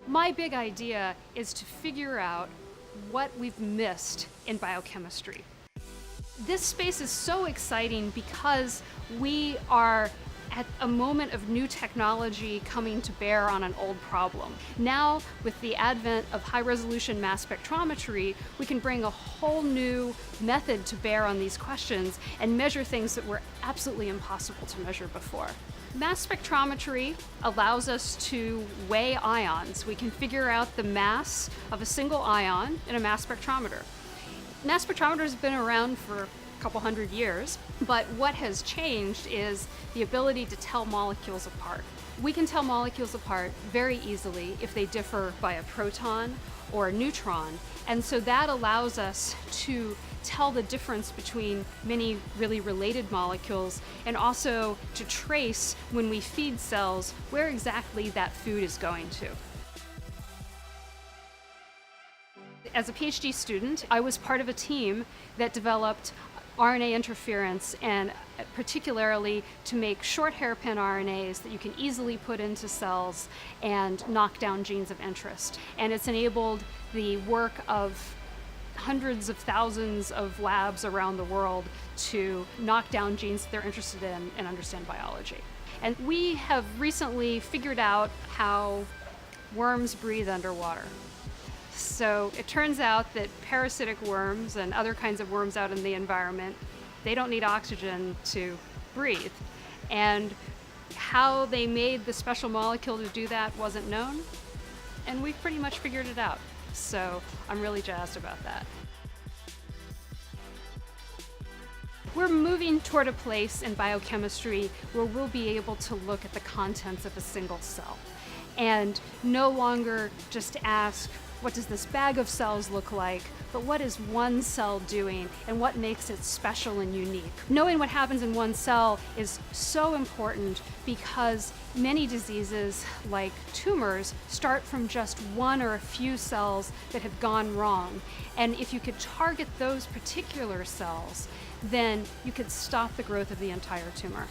My big idea is to figure out what we've missed in biochemistry. This space is so exciting because we are at a moment of new technology coming to bear on an old problem. Now, with the advent of high-resolution mass spectrometry, we can bring a whole new method to bear on these questions and measure things that were absolutely impossible to measure before. Mass spectrometry allows us to weigh ions. We can figure out the mass of a single ion in a mass spectrometer. Mass spectrometers have been around for a couple hundred years, but what has changed is the ability to tell molecules apart. We can tell molecules apart very easily if they differ by a proton or a neutron, and so that allows us to tell the difference between many really related molecules and also to trace, when we feed cells, where exactly that food is going to. As a PhD student, I was part of a team that developed RNA interference, and particularly to make short hairpin RNAs that you can easily put into cells and knock down genes of interest. And it's enabled the work of hundreds of thousands of labs around the world to knock down genes that they're interested in and understand biology. And we have recently figured out how worms breathe underwater. So it turns out that parasitic worms and other kinds of worms out in the environment, they don't need oxygen to breathe. And how they made the special molecule to do that wasn't known, and we've pretty much figured it out. So I'm really jazzed about that. We're moving toward a place in biochemistry where we'll be able to look at the contents of a single cell and no longer just ask, what does this bag of cells look like, but what is one cell doing and what makes it special and unique. Knowing what happens in one cell is so important because many diseases, like tumors, start from just one or a few cells that have gone wrong. And if you could target those particular cells, then you could stop the growth of the entire tumor.